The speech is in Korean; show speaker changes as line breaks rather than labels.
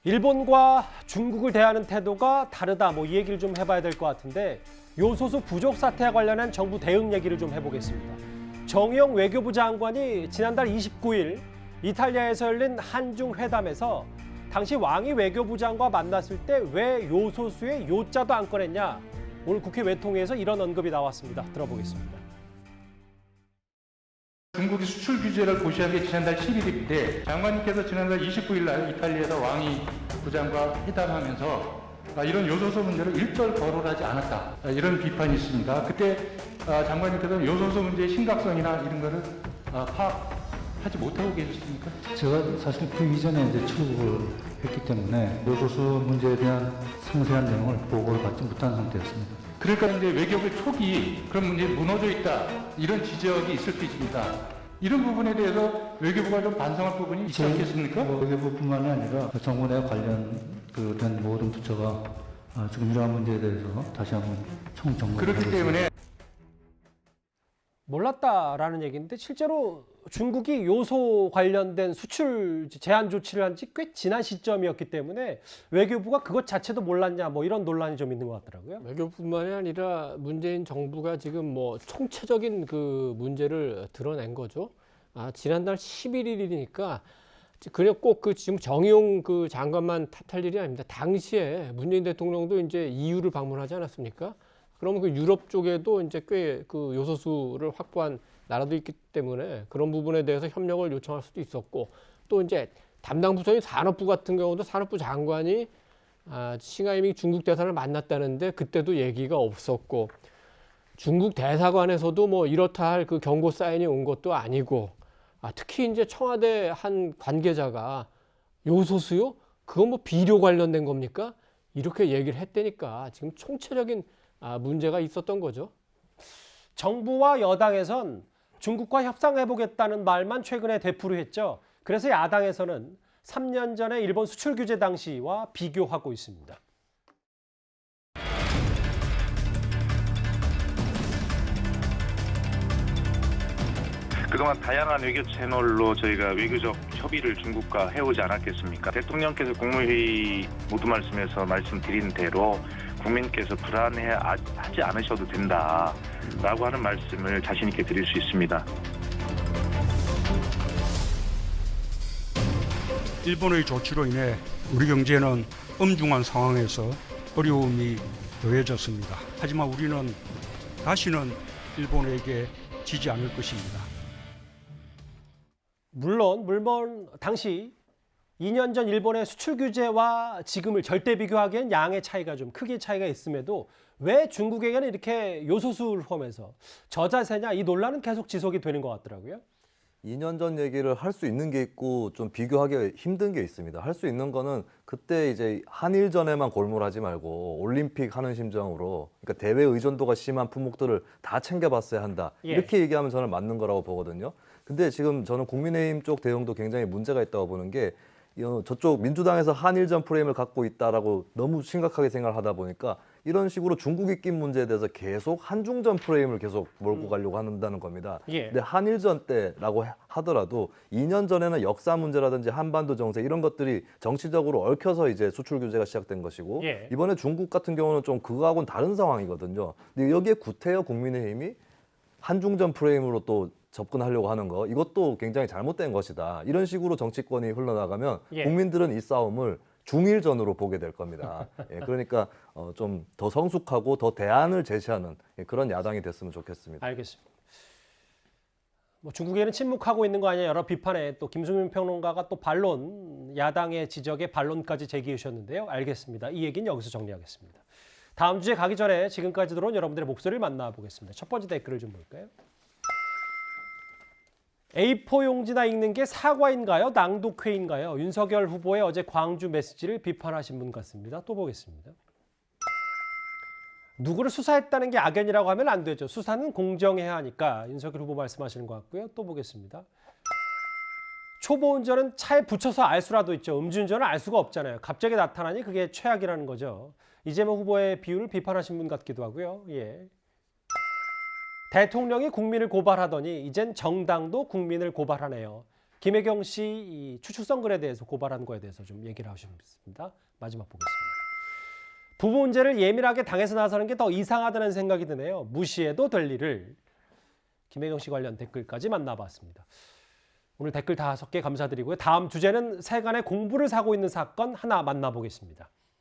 일본과 중국을 대하는 태도가 다르다, 이 얘기를 좀 해봐야 될 것 같은데, 요소수 부족 사태와 관련한 정부 대응 얘기를 좀 해보겠습니다. 정의용 외교부 장관이 지난달 29일 이탈리아에서 열린 한중 회담에서 당시 왕이 외교부 장관과 만났을 때 왜 요소수의 요자도 안 꺼냈냐, 오늘 국회 외통위에서 이런 언급이 나왔습니다. 들어보겠습니다.
중국이 수출 규제를 고시한 게 지난달 10일인데 장관님께서 지난달 29일 날 이탈리아에서 왕이 부장과 회담하면서 이런 요소수 문제를 일절 거론하지 않았다, 이런 비판이 있습니다. 그때 장관님께서는 요소수 문제의 심각성이나 이런 거를 파악하지 못하고 계셨습니까?
제가 사실 그 이전에 이제 출국을 했기 때문에 요소수 문제에 대한 상세한 내용을 보고를 받지 못한 상태였습니다.
그러니까 이제 외교부 촉이 그런 문제에 무너져 있다, 이런 지적이 있을 수 있습니다. 이런 부분에 대해서 외교부가 좀 반성할 부분이 있지 않겠습니까?
외교부뿐만이 아니라 정부 내 관련된 모든 부처가 지금 이러한 문제에 대해서 다시 한번 총점검을
그렇기 때문에
몰랐다라는 얘기인데, 실제로 중국이 요소 관련된 수출 제한 조치를 한 지 꽤 지난 시점이었기 때문에 외교부가 그것 자체도 몰랐냐, 이런 논란이 좀 있는 것 같더라고요.
외교뿐만이 아니라 문재인 정부가 지금 총체적인 그 문제를 드러낸 거죠. 지난달 11일이니까 그냥 꼭 지금 정의용 그 장관만 탓할 일이 아닙니다. 당시에 문재인 대통령도 이제 EU를 방문하지 않았습니까? 그러면 그 유럽 쪽에도 이제 꽤 그 요소수를 확보한 나라도 있기 때문에 그런 부분에 대해서 협력을 요청할 수도 있었고, 또 이제 담당 부처인 산업부 같은 경우도 산업부 장관이 싱하이밍 중국 대사를 만났다는데 그때도 얘기가 없었고, 중국 대사관에서도 이렇다 할 그 경고 사인이 온 것도 아니고, 특히 이제 청와대 한 관계자가 요소수요? 그건 비료 관련된 겁니까? 이렇게 얘기를 했다니까 지금 총체적인 문제가 있었던 거죠.
정부와 여당에선 중국과 협상해보겠다는 말만 최근에 되풀이 했죠. 그래서 야당에서는 3년 전에 일본 수출 규제 당시와 비교하고 있습니다.
그동안 다양한 외교 채널로 저희가 외교적 협의를 중국과 해오지 않았겠습니까? 대통령께서 국무회의 모두 말씀에서 말씀드린 대로 국민께서 불안해하지 않으셔도 된다라고 하는 말씀을 자신 있게 드릴 수 있습니다.
일본의 조치로 인해 우리 경제는 엄중한 상황에서 어려움이 더해졌습니다. 하지만 우리는 다시는 일본에게 지지 않을 것입니다.
물론 당시 2년 전 일본의 수출 규제와 지금을 절대 비교하기엔 양의 차이가 좀 크게 차이가 있음에도 왜 중국에게는 이렇게 요소수를 포함해서 저자세냐, 이 논란은 계속 지속이 되는 것 같더라고요.
2년 전 얘기를 할 수 있는 게 있고 좀 비교하기 힘든 게 있습니다. 할 수 있는 거는 그때 이제 한일전에만 골몰하지 말고 올림픽 하는 심정으로, 그러니까 대외 의존도가 심한 품목들을 다 챙겨봤어야 한다, 이렇게 얘기하면 저는 맞는 거라고 보거든요. 근데 지금 저는 국민의힘 쪽 대응도 굉장히 문제가 있다고 보는 게, 저쪽 민주당에서 한일전 프레임을 갖고 있다라고 너무 심각하게 생각을 하다 보니까 이런 식으로 중국이 낀 문제에 대해서 계속 한중전 프레임을 계속 몰고 가려고 한다는 겁니다. 근데 한일전 때라고 하더라도 2년 전에는 역사 문제라든지 한반도 정세 이런 것들이 정치적으로 얽혀서 이제 수출 규제가 시작된 것이고, 이번에 중국 같은 경우는 좀 그거하고는 다른 상황이거든요. 근데 여기에 구태여 국민의힘이 한중전 프레임으로 또 접근하려고 하는 거, 이것도 굉장히 잘못된 것이다. 이런 식으로 정치권이 흘러나가면 국민들은 이 싸움을 중일전으로 보게 될 겁니다. 그러니까 좀 더 성숙하고 더 대안을 제시하는 그런 야당이 됐으면 좋겠습니다.
알겠습니다. 중국에는 침묵하고 있는 거 아니냐, 여러 비판에 또 김수민 평론가가 또 야당의 지적에 반론까지 제기해 주셨는데요. 알겠습니다. 이 얘기는 여기서 정리하겠습니다. 다음 주제 가기 전에 지금까지 들어온 여러분들의 목소리를 만나보겠습니다. 첫 번째 댓글을 좀 볼까요? A4 용지나 읽는 게 사과인가요? 낭독회인가요? 윤석열 후보의 어제 광주 메시지를 비판하신 분 같습니다. 또 보겠습니다. 누구를 수사했다는 게 악연이라고 하면 안 되죠. 수사는 공정해야 하니까 윤석열 후보 말씀하시는 것 같고요. 또 보겠습니다. 초보 운전은 차에 붙여서 알 수라도 있죠. 음주운전은 알 수가 없잖아요. 갑자기 나타나니 그게 최악이라는 거죠. 이재명 후보의 비유를 비판하신 분 같기도 하고요. 대통령이 국민을 고발하더니 이젠 정당도 국민을 고발하네요. 김혜경 씨 이 추추성글에 대해서 고발한 거에 대해서 좀 얘기를 하셨습니다. 마지막 보겠습니다. 부부 문제를 예민하게 당해서 나서는 게 더 이상하다는 생각이 드네요. 무시해도 될 일을. 김혜경 씨 관련 댓글까지 만나봤습니다. 오늘 댓글 5개 감사드리고요. 다음 주제는 세간의 공부를 사고 있는 사건 하나 만나보겠습니다.